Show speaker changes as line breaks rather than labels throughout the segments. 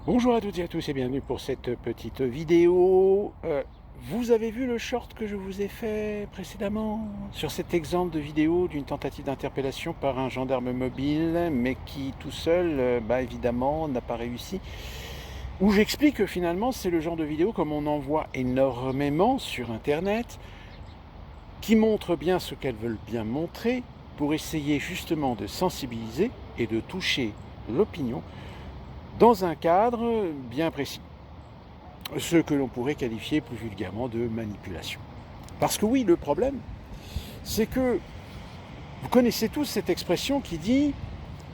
Bonjour à toutes et à tous et bienvenue pour cette petite vidéo. Vous avez vu le short que je vous ai fait précédemment sur cet exemple de vidéo d'une tentative d'interpellation par un gendarme mobile, mais qui tout seul, évidemment, n'a pas réussi. Où j'explique que finalement c'est le genre de vidéo comme on en voit énormément sur Internet, qui montrent bien ce qu'elles veulent bien montrer pour essayer justement de sensibiliser et de toucher l'opinion dans un cadre bien précis. Ce que l'on pourrait qualifier plus vulgairement de manipulation. Parce que oui, le problème, c'est que vous connaissez tous cette expression qui dit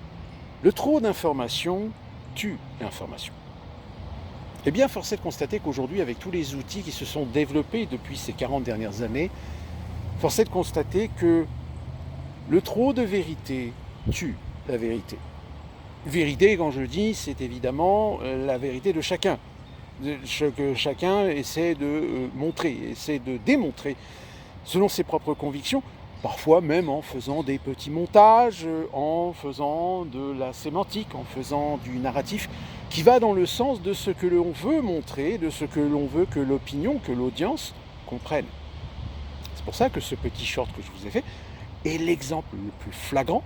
« le trop d'informations tue l'information ». Eh bien, force est de constater qu'aujourd'hui, avec tous les outils qui se sont développés depuis ces 40 dernières années, force est de constater que le trop de vérité tue la vérité. Vérité, quand je dis, c'est évidemment la vérité de chacun. Ce que chacun essaie de montrer, essaie de démontrer selon ses propres convictions, parfois même en faisant des petits montages, en faisant de la sémantique, en faisant du narratif qui va dans le sens de ce que l'on veut montrer, de ce que l'on veut que l'opinion, que l'audience comprenne. C'est pour ça que ce petit short que je vous ai fait est l'exemple le plus flagrant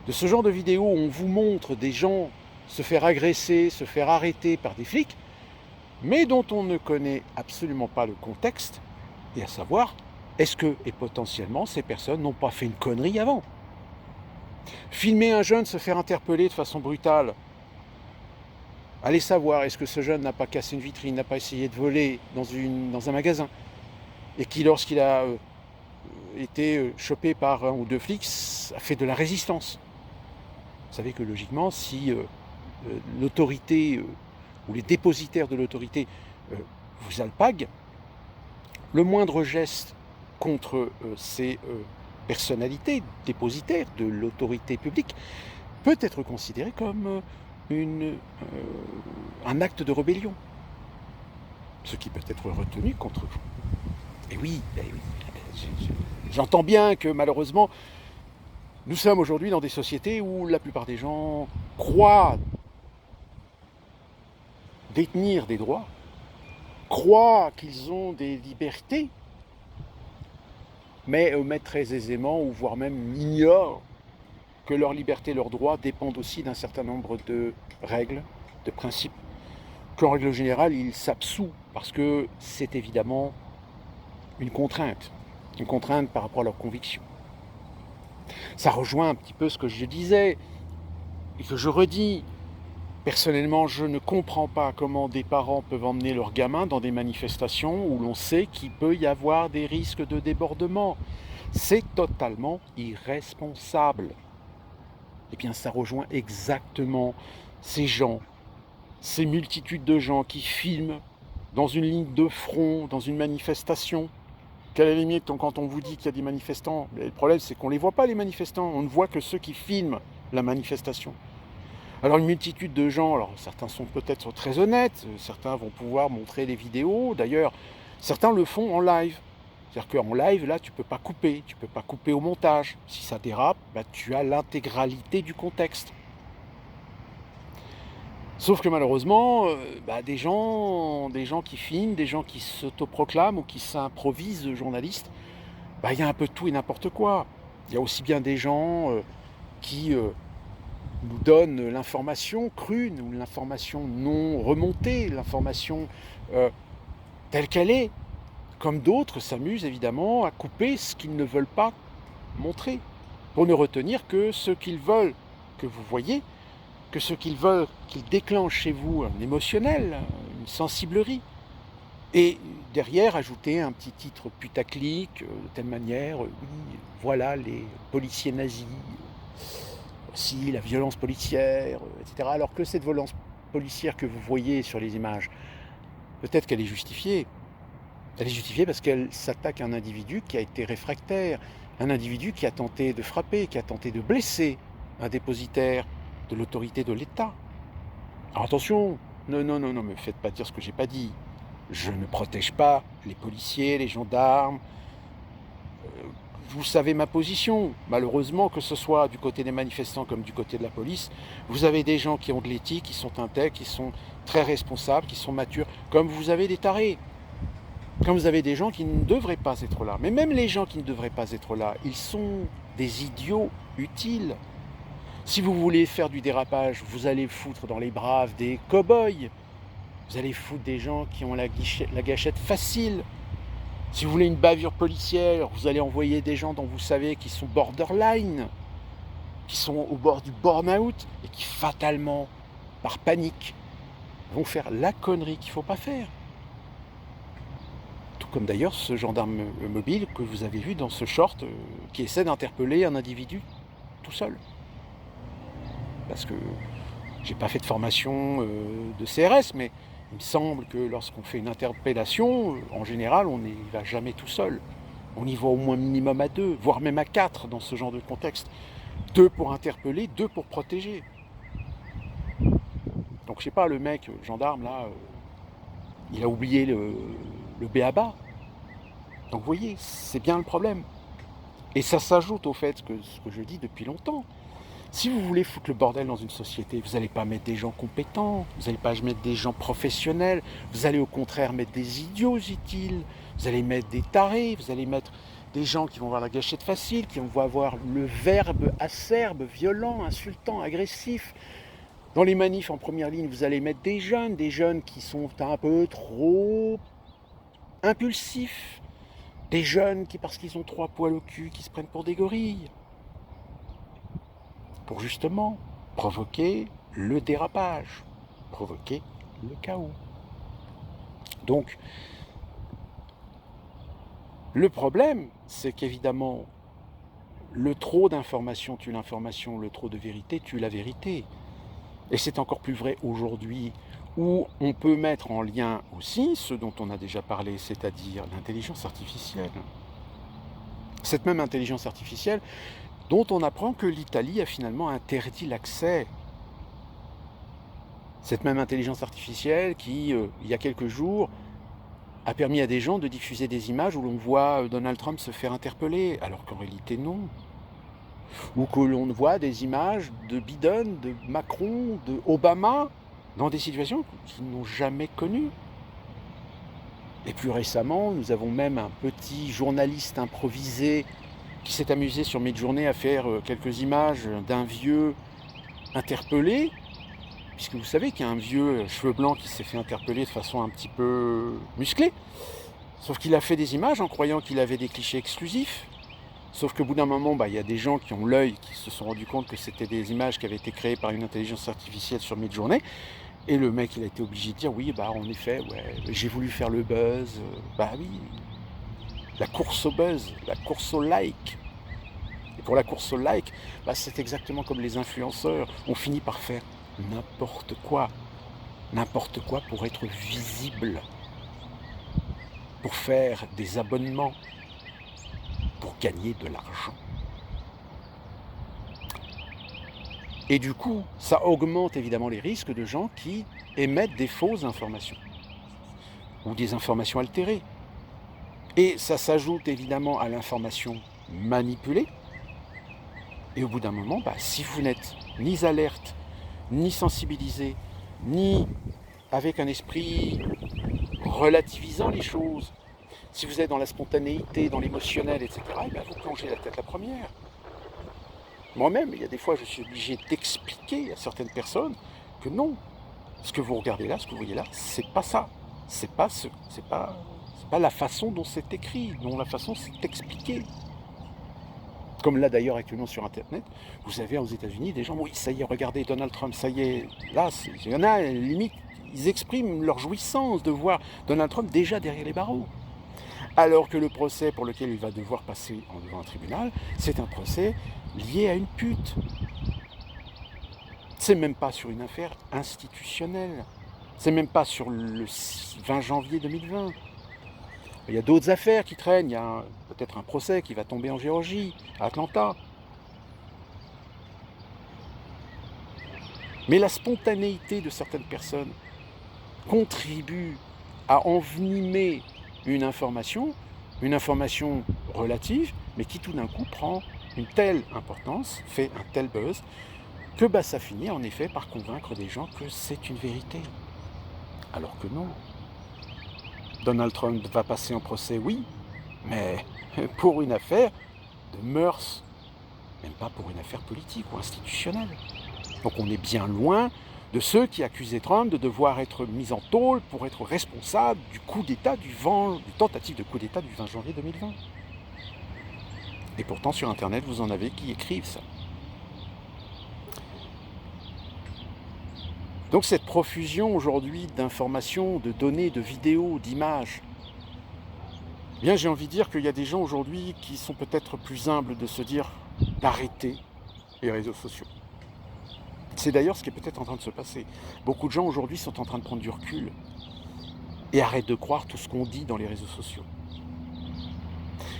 de ce genre de vidéo où on vous montre des gens se faire agresser, se faire arrêter par des flics, mais dont on ne connaît absolument pas le contexte, et à savoir, est-ce que, et potentiellement, ces personnes n'ont pas fait une connerie avant? Filmer un jeune se faire interpeller de façon brutale, allez savoir, est-ce que ce jeune n'a pas cassé une vitrine, n'a pas essayé de voler dans un magasin, et qui, lorsqu'il a été chopé par un ou deux flics, a fait de la résistance. Vous savez que logiquement, si l'autorité ou les dépositaires de l'autorité vous alpaguent, le moindre geste contre ces personnalités dépositaires de l'autorité publique peut être considéré comme un acte de rébellion, ce qui peut être retenu contre vous. Et oui, j'entends bien que malheureusement, nous sommes aujourd'hui dans des sociétés où la plupart des gens croient détenir des droits, croient qu'ils ont des libertés, mais omettent très aisément, ou voire même ignorent, que leur liberté, leurs droits dépendent aussi d'un certain nombre de règles, de principes, qu'en règle générale, ils s'absouent, parce que c'est évidemment une contrainte par rapport à leurs convictions. Ça rejoint un petit peu ce que je disais, et que je redis. Personnellement, je ne comprends pas comment des parents peuvent emmener leurs gamins dans des manifestations où l'on sait qu'il peut y avoir des risques de débordement. C'est totalement irresponsable. Eh bien, ça rejoint exactement ces gens, ces multitudes de gens qui filment dans une ligne de front, dans une manifestation. Qu'à la limite, quand on vous dit qu'il y a des manifestants, le problème c'est qu'on ne les voit pas, les manifestants, on ne voit que ceux qui filment la manifestation. Alors une multitude de gens, alors certains sont peut-être très honnêtes, certains vont pouvoir montrer les vidéos, d'ailleurs certains le font en live. C'est-à-dire qu'en live, là, tu peux pas couper au montage. Si ça dérape, tu as l'intégralité du contexte. Sauf que malheureusement, des gens qui filment, des gens qui s'autoproclament ou qui s'improvisent journalistes, il y a un peu de tout et n'importe quoi. Il y a aussi bien des gens qui nous donnent l'information crue, l'information non remontée, l'information telle qu'elle est, comme d'autres s'amusent évidemment à couper ce qu'ils ne veulent pas montrer, pour ne retenir que ce qu'ils veulent que vous voyez, que ce qu'ils veulent qu'ils déclenchent chez vous un émotionnel, une sensiblerie, et derrière ajouter un petit titre putaclic, de telle manière, oui, voilà les policiers nazis, si la violence policière, etc. Alors que cette violence policière que vous voyez sur les images, peut-être qu'elle est justifiée. Elle est justifiée parce qu'elle s'attaque à un individu qui a été réfractaire, un individu qui a tenté de frapper, qui a tenté de blesser un dépositaire de l'autorité de l'État. Alors attention, non, ne me faites pas dire ce que j'ai pas dit. Je ne protège pas les policiers, les gendarmes. vous savez ma position. Malheureusement, que ce soit du côté des manifestants comme du côté de la police, vous avez des gens qui ont de l'éthique, qui sont intègres, qui sont très responsables, qui sont matures, comme vous avez des tarés. Comme vous avez des gens qui ne devraient pas être là. Mais même les gens qui ne devraient pas être là, ils sont des idiots utiles. Si vous voulez faire du dérapage, vous allez foutre dans les braves des cow-boys. Vous allez foutre des gens qui ont la gâchette facile. Si vous voulez une bavure policière, vous allez envoyer des gens dont vous savez qu'ils sont borderline, qui sont au bord du burn-out et qui fatalement, par panique, vont faire la connerie qu'il ne faut pas faire. Tout comme d'ailleurs ce gendarme mobile que vous avez vu dans ce short qui essaie d'interpeller un individu tout seul. Parce que j'ai pas fait de formation de CRS, mais il me semble que lorsqu'on fait une interpellation, en général, on n'y va jamais tout seul. On y va au moins minimum à 2, voire même à 4 dans ce genre de contexte. 2 pour interpeller, 2 pour protéger. Donc je sais pas, le mec, gendarme, là, il a oublié le b.a.-ba. Donc vous voyez, c'est bien le problème. Et ça s'ajoute au fait que ce que je dis depuis longtemps. Si vous voulez foutre le bordel dans une société, vous n'allez pas mettre des gens compétents, vous n'allez pas mettre des gens professionnels, vous allez au contraire mettre des idiots utiles, vous allez mettre des tarés, vous allez mettre des gens qui vont avoir la gâchette facile, qui vont avoir le verbe acerbe, violent, insultant, agressif. Dans les manifs en première ligne, vous allez mettre des jeunes qui sont un peu trop impulsifs, des jeunes qui, parce qu'ils ont 3 poils au cul, qui se prennent pour des gorilles. Pour justement provoquer le dérapage, provoquer le chaos. Donc, le problème, c'est qu'évidemment, le trop d'informations tue l'information, le trop de vérité tue la vérité. Et c'est encore plus vrai aujourd'hui, où on peut mettre en lien aussi ce dont on a déjà parlé, c'est-à-dire l'intelligence artificielle. Cette même intelligence artificielle dont on apprend que l'Italie a finalement interdit l'accès. Cette même intelligence artificielle qui, il y a quelques jours, a permis à des gens de diffuser des images où l'on voit Donald Trump se faire interpeller, alors qu'en réalité non. Ou que l'on voit des images de Biden, de Macron, de Obama, dans des situations qu'ils n'ont jamais connues. Et plus récemment, nous avons même un petit journaliste improvisé qui s'est amusé sur Midjourney à faire quelques images d'un vieux interpellé, puisque vous savez qu'il y a un vieux cheveux blancs qui s'est fait interpeller de façon un petit peu musclée, sauf qu'il a fait des images en croyant qu'il avait des clichés exclusifs, sauf qu'au bout d'un moment, il y a des gens qui ont l'œil, qui se sont rendus compte que c'était des images qui avaient été créées par une intelligence artificielle sur Midjourney, et le mec, il a été obligé de dire, oui, en effet, ouais, j'ai voulu faire le buzz, oui, la course au buzz, la course au like. Et pour la course au like, c'est exactement comme les influenceurs. On finit par faire n'importe quoi pour être visible, pour faire des abonnements, pour gagner de l'argent. Et du coup, ça augmente évidemment les risques de gens qui émettent des fausses informations ou des informations altérées. Et ça s'ajoute évidemment à l'information manipulée. Et au bout d'un moment, si vous n'êtes ni alerte, ni sensibilisé, ni avec un esprit relativisant les choses, si vous êtes dans la spontanéité, dans l'émotionnel, etc., vous plongez la tête la première. Moi-même, il y a des fois, je suis obligé d'expliquer à certaines personnes que non, ce que vous regardez là, ce que vous voyez là, c'est pas ça. C'est pas la façon dont c'est écrit, non la façon dont c'est expliqué. Comme là d'ailleurs actuellement sur Internet, vous avez aux États-Unis des gens, oui, ça y est, regardez Donald Trump, ça y est. Là, il y en a, limite, ils expriment leur jouissance de voir Donald Trump déjà derrière les barreaux. Alors que le procès pour lequel il va devoir passer devant un tribunal, c'est un procès lié à une pute. C'est même pas sur une affaire institutionnelle. C'est même pas sur le 20 janvier 2020. Il y a d'autres affaires qui traînent. Il y a peut-être un procès qui va tomber en Géorgie, à Atlanta. Mais la spontanéité de certaines personnes contribue à envenimer une information relative, mais qui tout d'un coup prend une telle importance, fait un tel buzz, que ça finit en effet par convaincre des gens que c'est une vérité. Alors que non. Donald Trump va passer en procès, oui, mais pour une affaire de mœurs, même pas pour une affaire politique ou institutionnelle. Donc on est bien loin de ceux qui accusaient Trump de devoir être mis en tôle pour être responsable du coup d'État du tentative de coup d'État du 20 janvier 2020. Et pourtant sur Internet, vous en avez qui écrivent ça. Donc cette profusion aujourd'hui d'informations, de données, de vidéos, d'images, eh bien j'ai envie de dire qu'il y a des gens aujourd'hui qui sont peut-être plus humbles de se dire d'arrêter les réseaux sociaux. C'est d'ailleurs ce qui est peut-être en train de se passer. Beaucoup de gens aujourd'hui sont en train de prendre du recul et arrêtent de croire tout ce qu'on dit dans les réseaux sociaux.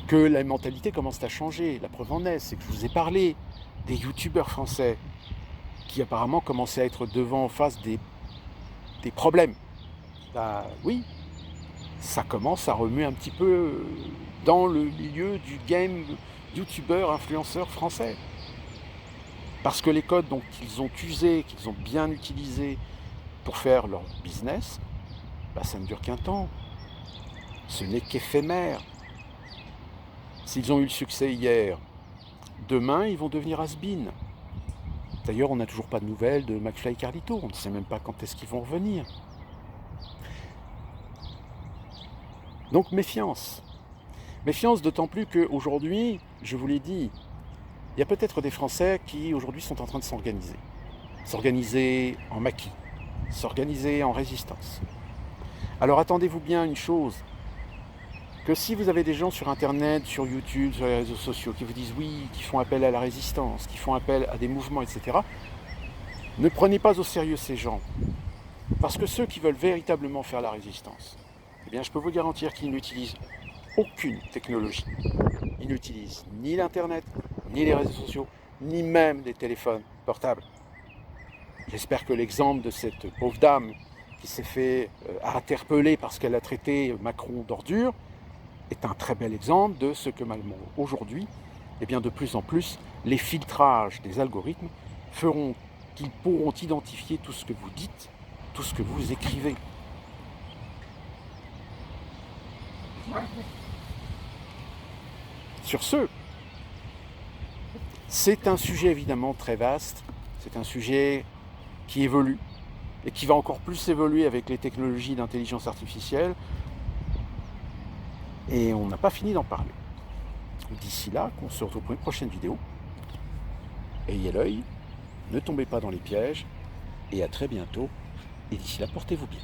Que la mentalité commence à changer. La preuve en est, c'est que je vous ai parlé des youtubeurs français qui apparemment commençaient à être devant en face des problèmes. Oui, ça commence à remuer un petit peu dans le milieu du game youtubeur, influenceur français. Parce que les codes qu'ils ont usés, qu'ils ont bien utilisés pour faire leur business, ça ne dure qu'un temps. Ce n'est qu'éphémère. S'ils ont eu le succès hier, demain ils vont devenir has-been. D'ailleurs, on n'a toujours pas de nouvelles de McFly et Carlito, on ne sait même pas quand est-ce qu'ils vont revenir. Donc méfiance. Méfiance d'autant plus qu'aujourd'hui, je vous l'ai dit, il y a peut-être des Français qui aujourd'hui sont en train de s'organiser. S'organiser en maquis, s'organiser en résistance. Alors attendez-vous bien une chose, que si vous avez des gens sur Internet, sur YouTube, sur les réseaux sociaux, qui vous disent oui, qui font appel à la résistance, qui font appel à des mouvements, etc., ne prenez pas au sérieux ces gens. Parce que ceux qui veulent véritablement faire la résistance, eh bien je peux vous garantir qu'ils n'utilisent aucune technologie. Ils n'utilisent ni l'Internet, ni les réseaux sociaux, ni même des téléphones portables. J'espère que l'exemple de cette pauvre dame qui s'est fait interpeller parce qu'elle a traité Macron d'ordure est un très bel exemple de ce que malheureusement aujourd'hui, eh bien de plus en plus, les filtrages des algorithmes feront qu'ils pourront identifier tout ce que vous dites, tout ce que vous écrivez. Sur ce, c'est un sujet évidemment très vaste, c'est un sujet qui évolue et qui va encore plus évoluer avec les technologies d'intelligence artificielle. Et on n'a pas fini d'en parler. D'ici là, on se retrouve pour une prochaine vidéo. Ayez l'œil, ne tombez pas dans les pièges, et à très bientôt. Et d'ici là, portez-vous bien.